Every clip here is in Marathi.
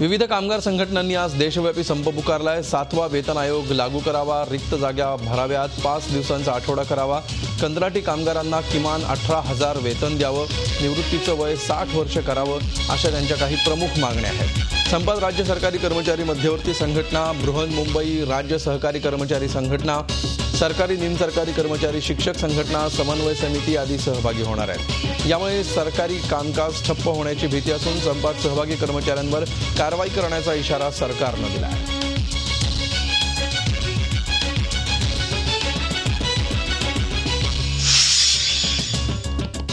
विविध कामगार संघटनांनी आज देशव्यापी संप पुकारलाय। 7वा वेतन आयोग लागू करावा, रिक्त जागा भराव्यात, 5 दिवसांचा आठवडा करावा, कंत्राटी कामगारांना किमान 18,000 वेतन द्यावं, निवृत्तीचं वय 60 वर्ष करावं, अशा त्यांच्या काही प्रमुख मागण्या आहेत। संपात राज्य सरकारी कर्मचारी मध्यवर्ती संघटना, बृहन्मुंबई राज्य सहकारी कर्मचारी संघटना, सरकारी निमसरकारी कर्मचारी शिक्षक संघटना, समन्वय समिती आदी सहभागी होणार आहेत। यामुळे सरकारी कामकाज ठप्प होण्याची भीती असून संपात सहभागी कर्मचाऱ्यांवर कारवाई करण्याचा इशारा सरकारनं दिला आहे।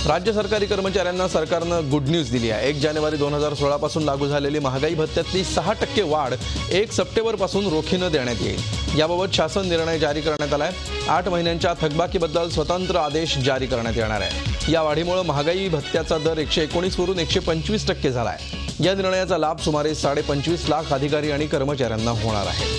राज्य सरकारी कर्मचाऱ्यांना सरकारनं गुड न्यूज दिली आहे। 1 जानेवारी 2016 पासून लागू झालेली महागाई भत्त्यातली 6% वाढ 1 सप्टेंबर पासून रोखीनं देण्यात येईल। याबाबत शासन निर्णय जारी करण्यात आलाय। 8 महिन्यांच्या थकबाकीबद्दल स्वतंत्र आदेश जारी करण्यात येणार आहे। या वाढीमुळे महागाई भत्त्याचा दर 119 वरून 125% झाला आहे। या निर्णयाचा लाभ सुमारे 25.5 लाख अधिकारी आणि कर्मचाऱ्यांना होणार आहे।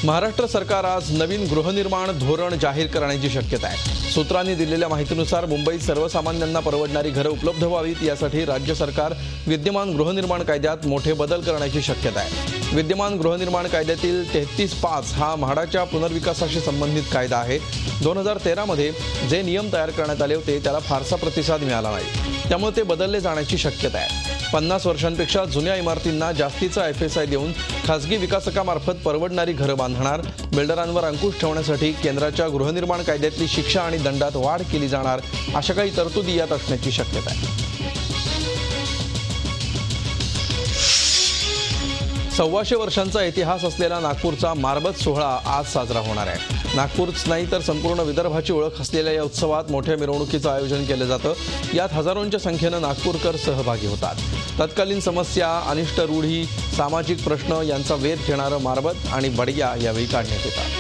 महाराष्ट्र सरकार आज नवीन गृहनिर्माण धोरण जाहीर करण्याची शक्यता आहे। सूत्रांनी दिलेल्या माहितीनुसार मुंबईत सर्वसामान्यांना परवडणारी घरं उपलब्ध व्हावीत यासाठी राज्य सरकार विद्यमान गृहनिर्माण कायद्यात मोठे बदल करण्याची शक्यता आहे। विद्यमान गृहनिर्माण कायद्यातील 33(5) हा म्हाडाच्या पुनर्विकासाशी संबंधित कायदा आहे। 2013 मध्ये जे नियम तयार करण्यात आले होते त्याला फारसा प्रतिसाद मिळाला नाही, त्यामुळे ते बदलले जाण्याची शक्यता आहे। 50 वर्षांपेक्षा जुन्या इमारतींना जास्तीचा FSI देऊन खासगी विकासकामार्फत परवडणारी घरं बांधणार, बिल्डरांवर अंकुश ठेवण्यासाठी केंद्राच्या गृहनिर्माण कायद्यातली शिक्षा आणि दंडात वाढ केली जाणार, अशा काही तरतुदी यात असण्याची शक्यता आहे। 125 वर्षांचा इतिहास असलेला नागपूरचा मारबत सोहळा आज साजरा होणार आहे। नागपूरच नाही तर संपूर्ण विदर्भाची ओळख असलेल्या या उत्सवात मोठ्या मिरवणुकीचं आयोजन केलं जातं। यात हजारोंच्या संख्येनं नागपूरकर सहभागी होतात। तत्कालीन समस्या, अनिष्ट रूढी, सामाजिक प्रश्न यांचा वेध घेणारं मारबत आणि बडिया यावेळी काढण्यात येतात।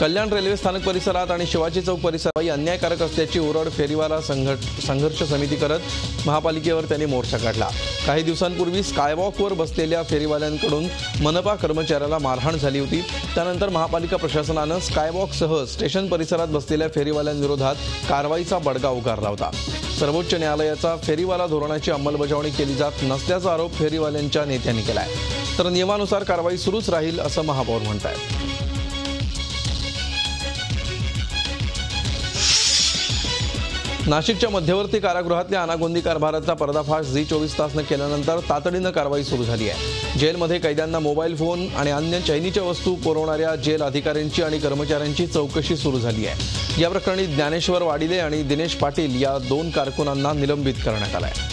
कल्याण रेल्वे स्थानक परिसरात आणि शिवाजी चौक परिसरात अन्यायकारक असल्याची ओरड फेरीवाला संघर्ष समिती करत महापालिकेवर त्यांनी मोर्चा काढला। काही दिवसांपूर्वी स्कायवॉकवर बसलेल्या फेरीवाल्यांकडून मनपा कर्मचाऱ्याला मारहाण झाली होती। त्यानंतर महापालिका प्रशासनानं स्कायवॉकसह स्टेशन परिसरात बसलेल्या फेरीवाल्यांविरोधात कारवाईचा बडगा उगारला होता। सर्वोच्च न्यायालयाचा फेरीवाला धोरणाची अंमलबजावणी केली जात नसल्याचा आरोप फेरीवाल्यांच्या नेत्यांनी केलाय, तर नियमानुसार कारवाई सुरूच राहील असं महापौर म्हणतात। नाशिकच्या मध्यवर्ती कारागृहातल्या अनागोंदी कारभाराचा पर्दाफाश झी24 तासनं केल्यानंतर तातडीनं कारवाई सुरू झाली आहे। जेलमध्ये कैद्यांना मोबाईल फोन आणि अन्य चैनीच्या वस्तू पुरवणाऱ्या जेल अधिकाऱ्यांची आणि कर्मचाऱ्यांची चौकशी सुरू झाली आहे। या प्रकरणी ज्ञानेश्वर वाडिले आणि दिनेश पाटील या 2 कारकुनांना निलंबित करण्यात आलं आहे।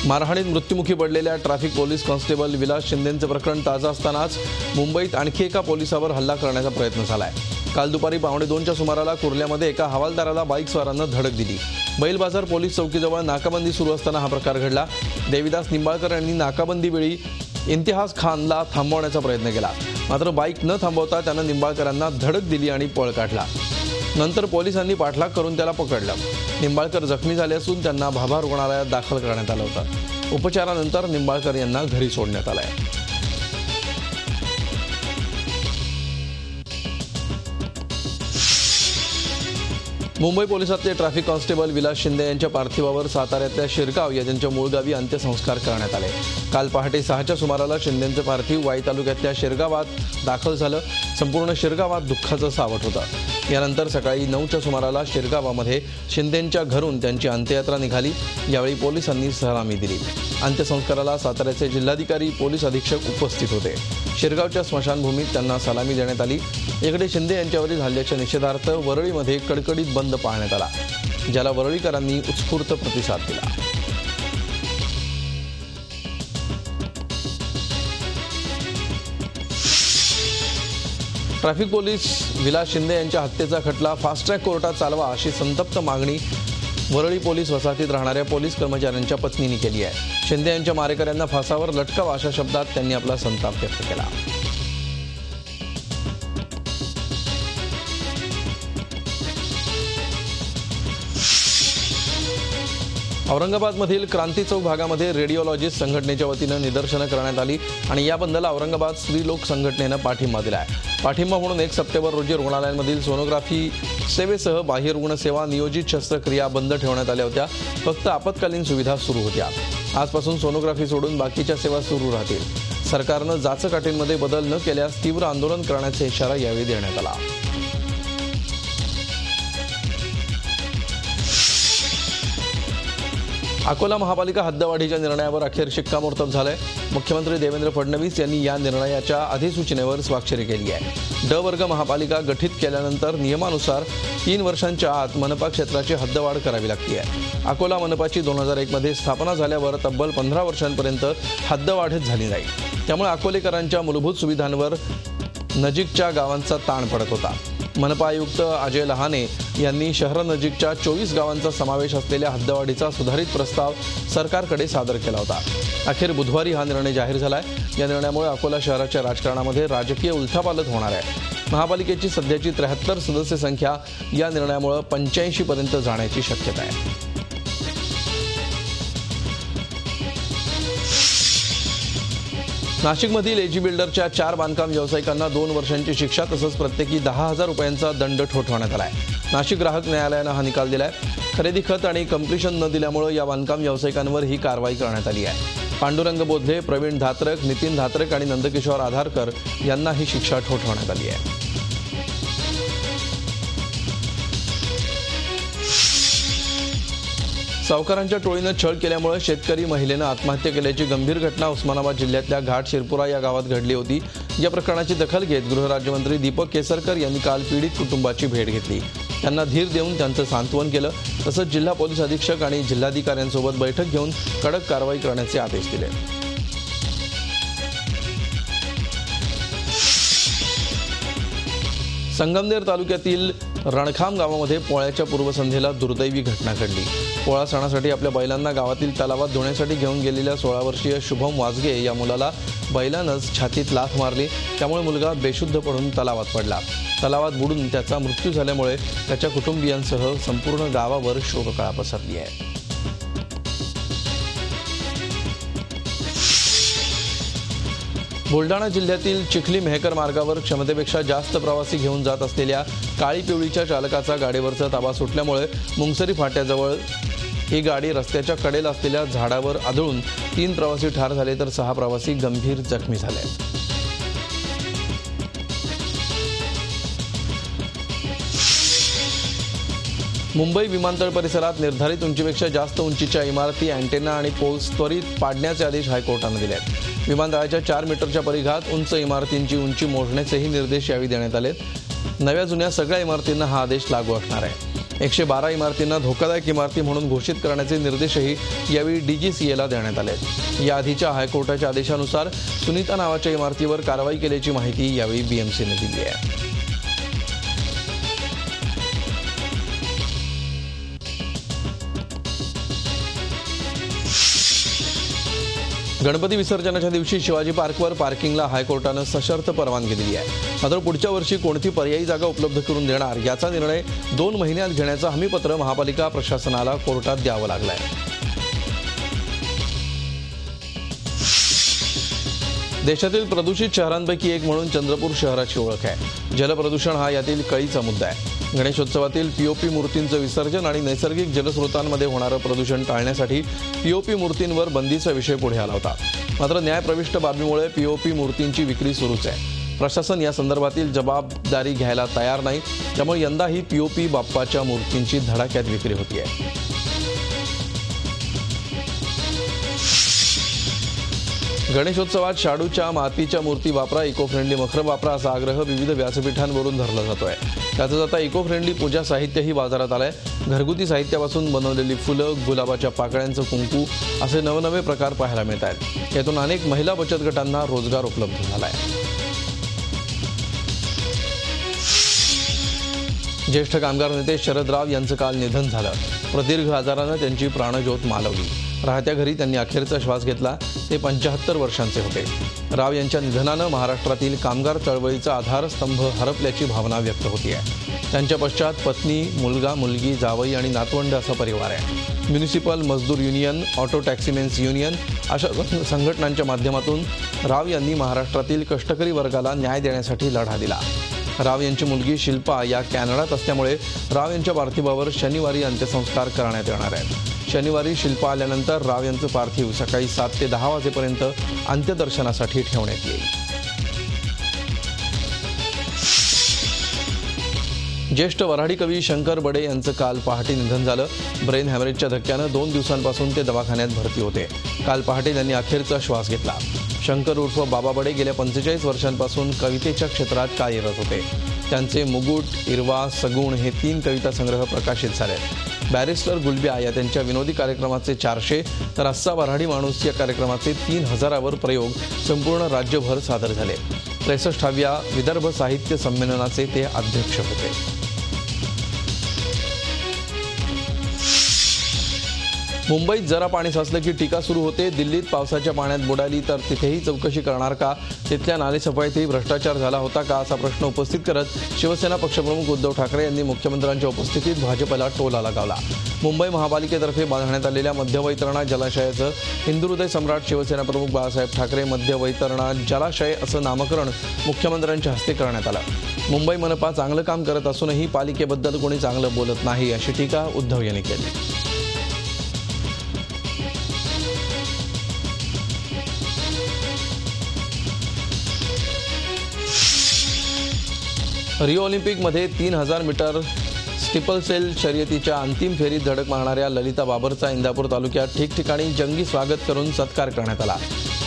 मारहाणीत मृत्युमुखी पडलेल्या ट्रॅफिक पोलीस कॉन्स्टेबल विलास शिंदेंचं प्रकरण ताजं असतानाच मुंबईत आणखी एका पोलिसावर हल्ला करण्याचा प्रयत्न झालाय। काल दुपारी 1:15च्या सुमाराला कुर्ल्यामध्ये एका हवालदाराला बाईकस्वारानं धडक दिली। बैल बाजार पोलीस चौकीजवळ नाकाबंदी सुरू असताना हा प्रकार घडला। देविदास निंबाळकर यांनी नाकाबंदीवेळी इम्तियाज खानला थांबवण्याचा प्रयत्न केला, मात्र बाईक न थांबवता त्यानं निंबाळकरांना धडक दिली आणि पळ काढला। नंतर पोलिसांनी पाठलाग करून त्याला पकडलं। निंबाळकर जखमी झाले असून त्यांना भाभा रुग्णालयात दाखल करण्यात आलं होतं। उपचारानंतर निंबाळकर यांना घरी सोडण्यात आलं आहे। मुंबई पोलिसातले ट्रॅफिक कॉन्स्टेबल विलास शिंदे यांच्या पार्थिवावर साताऱ्यातल्या शिरगाव या त्यांच्या मूळ गावी अंत्यसंस्कार करण्यात आले। काल पहाटे 6च्या सुमाराला शिंदेंचं पार्थिव वाई तालुक्यातल्या शिरगावात दाखल झालं। संपूर्ण शिरगावात दुःखाचं सावट होतं। यानंतर सकाळी 9च्या सुमाराला शिरगावामध्ये शिंदेंच्या घरून त्यांची अंत्ययात्रा निघाली। यावेळी पोलिसांनी सलामी दिली। अंत्यसंस्काराला साताऱ्याचे जिल्हाधिकारी पोलीस अधीक्षक उपस्थित होते। शिरगावच्या स्मशानभूमीत त्यांना सलामी देण्यात आली। इकडे शिंदे यांच्यावरील हल्ल्याच्या निषेधार्थ वरळीमध्ये कडकडीत बंद पाळण्यात आला, ज्याला वरळीकरांनी उत्स्फूर्त प्रतिसाद दिला। ट्रॅफिक पोलीस विलास शिंदे यांच्या हत्येचा खटला फास्ट ट्रॅक कोर्टात चालवा अशी संतप्त मागणी वरळी पोलीस वसाहतीत राहणाऱ्या पोलीस कर्मचाऱ्यांच्या पत्नीने केली आहे। शिंदे यांच्या मारेकऱ्यांना फासावर लटकावा अशा शब्दात त्यांनी आपला संताप व्यक्त केला। औरंगाबादमधील क्रांती चौक भागामध्ये रेडिओलॉजिस्ट संघटनेच्या वतीनं निदर्शनं करण्यात आली आणि या बंदला औरंगाबाद स्त्रीलोक संघटनेनं पाठिंबा दिला आहे। पाठिंबा म्हणून 1 सप्टेंबर रोजी रुग्णालयांमधील सोनोग्राफी सेवेसह बाह्य रुग्ण सेवा, नियोजित शस्त्रक्रिया बंद ठेवण्यात आल्या होत्या। फक्त आपत्कालीन सुविधा सुरू होत्या। आजपासून सोनोग्राफी सोडून बाकीच्या सेवा सुरू राहतील। सरकारनं जाचकाठींमध्ये बदल न केल्यास तीव्र आंदोलन करण्याचा इशारा यावेळी देण्यात आला। अकोला महापालिका हद्दवाढीच्या निर्णयावर अखेर शिक्कामोर्तब झालंय। मुख्यमंत्री देवेंद्र फडणवीस यांनी या निर्णयाच्या अधिसूचनेवर स्वाक्षरी केली आहे। ड वर्ग महापालिका गठीत केल्यानंतर नियमानुसार 3 वर्षांच्या आत मनपा क्षेत्राची हद्दवाढ करावी लागते आहे। अकोला मनपाची 2001 मध्ये स्थापना झाल्यावर तब्बल 15 वर्षांपर्यंत हद्दवाढच झाली नाही। त्यामुळे अकोलेकरांच्या मूलभूत सुविधांवर नजीकच्या गावांचा ताण पडत होता। मनपा आयुक्त अजय लहाने यांनी शहरानजीकच्या 24 गावांचा समावेश असलेल्या हद्दवाढीचा सुधारित प्रस्ताव सरकारकडे सादर केला होता। अखेर बुधवारी हा निर्णय जाहीर झालाय। या निर्णयामुळे अकोला शहराच्या राजकारणामध्ये राजकीय उलथापालथ होणार आहे। महापालिकेची सध्याची 73 सदस्य संख्या या निर्णयामुळे 85 पर्यंत जाण्याची शक्यता आहे। नाशिकमधील एजी बिल्डरच्या 4 बांधकाम व्यावसायिकांना 2 वर्षांची शिक्षा तसंच प्रत्येकी 10,000 रुपयांचा दंड ठोठावण्यात आलाय। नाशिक ग्राहक न्यायालयानं हा निकाल दिलाय। खरेदी खत आणि कंप्लिशन न दिल्यामुळे या बांधकाम व्यावसायिकांवर ही कारवाई करण्यात आली आहे। पांडुरंग बोधले, प्रवीण धात्रक, नितीन धात्रक आणि नंदकिशोर आधारकर यांना ही शिक्षा ठोठावण्यात आली आहे। सावकारांच्या टोळीनं छळ केल्यामुळे शेतकरी महिलेनं आत्महत्या केल्याची गंभीर घटना उस्मानाबाद जिल्ह्यातल्या घाट शिरपुरा या गावात घडली होती। या प्रकरणाची दखल घेत गृहराज्यमंत्री दीपक केसरकर यांनी काल पीडित कुटुंबाची भेट घेतली। त्यांना धीर देऊन त्यांचं सांत्वन केलं। तसंच जिल्हा पोलीस अधीक्षक आणि जिल्हाधिकाऱ्यांसोबत बैठक घेऊन कडक कारवाई करण्याचे आदेश दिले। संगमनेर तालुक्यातील रणखाम गावामध्ये पोळ्याच्या पूर्वसंध्येला दुर्दैवी घटना घडली। पोळा सणासाठी आपल्या बैलांना गावातील तलावात धुण्यासाठी घेऊन गेलेल्या 16 वर्षीय शुभम वाजगे या मुलाला बैलानंच छातीत लाथ मारली। त्यामुळे मुलगा बेशुद्ध पडून तलावात पडला। तलावात बुडून त्याचा मृत्यू झाल्यामुळे त्याच्या कुटुंबियांसह संपूर्ण गावावर शोककळा पसरली आहे। बुलढाणा जिल्ह्यातील चिखली मेहकर मार्गावर क्षमतेपेक्षा जास्त प्रवासी घेऊन जात असलेल्या काळी पिवळीच्या चालकाचा गाडीवरचा ताबा सुटल्यामुळे मुंगसरी फाट्याजवळ ही गाडी रस्त्याच्या कडेला असलेल्या झाडावर आदळून 3 प्रवासी ठार झाले तर 6 प्रवासी गंभीर जखमी झाले। मुंबई विमानतळ परिसरात निर्धारित उंचीपेक्षा जास्त उंचीच्या इमारती, अँटेना आणि पोल्स त्वरित पाडण्याचे आदेश हायकोर्टानं दिले आहेत। विमानतळाच्या 4 मीटरच्या परिघात उंच इमारतींची उंची मोजण्याचेही निर्देश यावेळी देण्यात आलेत। नव्या जुन्या सगळ्या इमारतींना हा आदेश लागू असणार आहे। 112 इमारतींना धोकादायक इमारती म्हणून घोषित करण्याचे निर्देशही यावेळी DGCAला देण्यात आले। याआधीच्या हायकोर्टाच्या आदेशानुसार सुनीता नावाच्या इमारतीवर कारवाई केल्याची माहिती यावेळी BMCने दिली आहे। गणपती विसर्जनाच्या दिवशी शिवाजी पार्कवर पार्किंगला हायकोर्टानं सशर्त परवानगी दिली आहे। मात्र पुढच्या वर्षी कोणती पर्यायी जागा उपलब्ध करून देणार याचा निर्णय 2 महिन्यात घेण्याचं हमीपत्र महापालिका प्रशासनाला कोर्टात द्यावं लागलंय। देशातील प्रदूषित शहरांपैकी एक म्हणून चंद्रपूर शहराची ओळख आहे। जलप्रदूषण हा यातील कळीचा मुद्दा आहे। गणेशोत्सवातील POP मूर्तींचं विसर्जन आणि नैसर्गिक जलस्रोतांमध्ये होणारं प्रदूषण टाळण्यासाठी POP मूर्तींवर बंदीचा विषय पुढे आला होता। मात्र न्यायप्रविष्ट बाबीमुळे POP मूर्तींची विक्री सुरूच आहे। प्रशासन या संदर्भातील जबाबदारी घ्यायला तयार नाही। त्यामुळे यंदाही POP बाप्पाच्या मूर्तींची धडाक्यात विक्री होती आहे। गणेशोत्सवात शाडूच्या मातीच्या मूर्ती वापरा, इको फ्रेंडली मखर वापरा असा आग्रह विविध व्यासपीठांवरून धरला जातोय। त्यातच आता इको फ्रेंडली पूजा साहित्यही बाजारात आलंय। घरगुती साहित्यापासून बनवलेली फुलं, गुलाबाच्या पाकळ्यांचं कुंकू असे नवनवे प्रकार पाहायला मिळत आहेत। यातून अनेक महिला बचत गटांना रोजगार उपलब्ध झालाय। ज्येष्ठ कामगार नेते शरद राव यांचं काल निधन झालं। प्रदीर्घ आजारानं त्यांची प्राणज्योत मालवली। राहत्या घरी त्यांनी अखेरचा श्वास घेतला। ते 75 वर्षांचे होते। राव यांच्या निधनानं महाराष्ट्रातील कामगार चळवळीचा आधारस्तंभ हरपल्याची भावना व्यक्त होती आहे। त्यांच्या पश्चात पत्नी, मुलगा, मुलगी, जावई आणि नातवंड असा परिवार आहे। म्युनिसिपल मजदूर युनियन, ऑटो टॅक्सीमेन्स युनियन अशा संघटनांच्या माध्यमातून राव यांनी महाराष्ट्रातील कष्टकरी वर्गाला न्याय देण्यासाठी लढा दिला। राव यांची मुलगी शिल्पा या कॅनडात असल्यामुळे राव यांच्या पार्थिवावर शनिवारी अंत्यसंस्कार करण्यात येणार आहेत। शनिवारी शिल्पा आल्यानंतर राव यांचं पार्थिव सकाळी 7 ते 10 वाजेपर्यंत अंत्यदर्शनासाठी ठेवण्यात येईल। ज्येष्ठ वऱ्हाडी कवी शंकर बडे यांचं काल पहाटे निधन झालं। ब्रेन हॅमरेजच्या धक्क्यानं 2 दिवसांपासून ते दवाखान्यात भरती होते। काल पहाटे त्यांनी अखेरचा श्वास घेतला। शंकर उर्फ बाबा बडे गेल्या 45 वर्षांपासून कवितेच्या क्षेत्रात कार्यरत होते। त्यांचे मुगुट, इरवा, सगुण हे 3 कविता संग्रह प्रकाशित झाले। बॅरिस्टर गुलब्या या त्यांच्या विनोदी कार्यक्रमाचे 400 तर अस्सा वऱ्हाडी माणूस या कार्यक्रमाचे 3000वर प्रयोग संपूर्ण राज्यभर सादर झाले। 63व्या विदर्भ साहित्य संमेलनाचे ते अध्यक्ष होते। मुंबईत जरा पाणी साचलं की टीका सुरू होते। दिल्लीत पावसाच्या पाण्यात बुडाली तर तिथेही चौकशी करणार का? तिथल्या नालेसफाईतही भ्रष्टाचार झाला होता का? असा प्रश्न उपस्थित करत शिवसेना पक्षप्रमुख उद्धव ठाकरे यांनी मुख्यमंत्र्यांच्या उपस्थितीत भाजपला टोला लगावला। मुंबई महापालिकेतर्फे बांधण्यात आलेल्या मध्यवैतरणा जलाशयाचं हिंदुहृदय सम्राट शिवसेना प्रमुख बाळासाहेब ठाकरे मध्यवैतरणा जलाशय असं नामकरण मुख्यमंत्र्यांच्या हस्ते करण्यात आलं। मुंबई मनपा चांगलं काम करत असूनही पालिकेबद्दल कोणी चांगलं बोलत नाही अशी टीका उद्धव यांनी केली। रिओ ऑलिम्पिकमध्ये 3000 मीटर स्टिपलसेल शर्यतीच्या अंतिम फेरीत धडक मारणाऱ्या ललिता बाबरचा इंदापूर तालुक्यात ठिकठिकाणी जंगी स्वागत करून सत्कार करण्यात आला।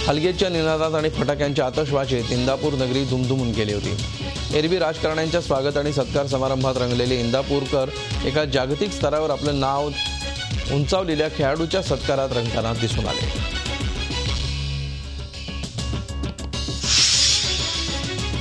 हलगेच्या निनादात आणि फटाक्यांच्या आतषबाजीत इंदापूर नगरी दुमदुमून गेली होती। एरवी राजकारण्यांच्या स्वागत आणि सत्कार समारंभात रंगलेले इंदापूरकर एका जागतिक स्तरावर आपलं नाव उंचावलेल्या खेळाडूच्या सत्कारात रंगताना दिसून आले।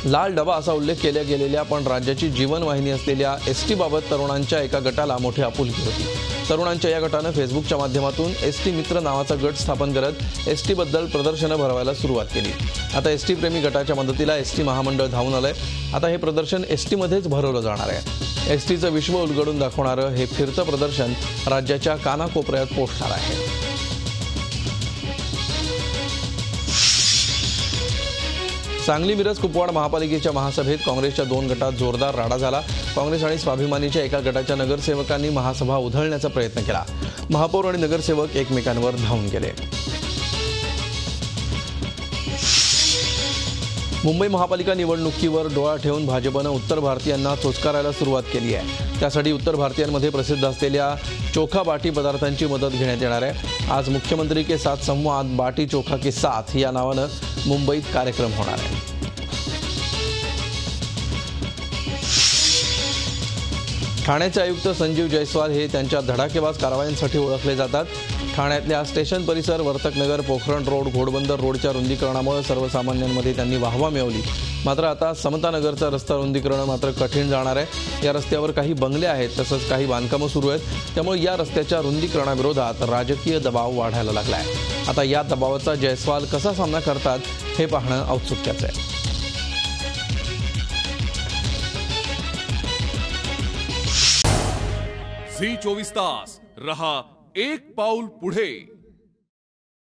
लाल डबा असा उल्लेख केल्या गेलेल्या पण राज्याची जीवनवाहिनी असलेल्या एसटी बाबत तरुणांच्या एका गटाला मोठी आपुलकी होती। तरुणांच्या या गटानं फेसबुकच्या माध्यमातून एसटी मित्र नावाचा गट स्थापन करत एसटी बद्दल प्रदर्शनं भरवायला सुरुवात केली। आता एसटी प्रेमी गटाच्या मदतीला एसटी महामंडळ धावून आलंय। आता हे प्रदर्शन एसटी मध्येच भरवलं जाणार आहे। एसटीचं विश्व उलगडून दाखवणारं हे फिरतं प्रदर्शन राज्याच्या कानाकोपऱ्यात पोहोचणार आहे। सांगली मिरज कुपवाड महापालिकेच्या महासभेत काँग्रेसच्या 2 गटात जोरदार राडा झाला। काँग्रेस आणि स्वाभिमानीच्या एका गटाच्या नगरसेवकांनी महासभा उधळण्याचा प्रयत्न केला। महापौर आणि नगरसेवक एकमेकांवर धावून गेले। मुंबई महापालिका निवडणुकीवर डोळा ठेवून भाजपनं उत्तर भारतीयांना चोचकारायला सुरुवात केली आहे। त्यासाठी उत्तर भारतीयांमध्ये प्रसिद्ध असलेल्या चोखा बाटी पदार्थांची मदत घेण्यात येणार आहे। आज मुख्यमंत्री के साथ संवाद बाटी चोखा के साथ या नावानं मुंबईत कार्यक्रम होणार आहे। ठाण्याचे आयुक्त संजीव जयस्वाल हे त्यांच्या धडाकेबाज कारवायांसाठी ओळखले जातात। ठाण्यातल्या स्टेशन परिसर, वर्तकनगर, पोखरण रोड, घोडबंदर रोडच्या रुंदीकरणामुळे सर्वसामान्यांमध्ये त्यांनी वाहवा मिळवली। मात्र आता समतानगरचा रस्ता रुंदीकरण मात्र कठीण जाणार आहे। या रस्त्यावर काही बंगले आहेत, तसंच काही बांधकामं सुरू आहेत। त्यामुळे या रस्त्याच्या रुंदीकरणाविरोधात राजकीय दबाव वाढायला लागला आहे। आता या दबावाचा जयस्वाल कसा सामना करतात हे पाहणं औत्सुक्याचं आहे। झी 24 तास रहा एक पाऊल पुढे।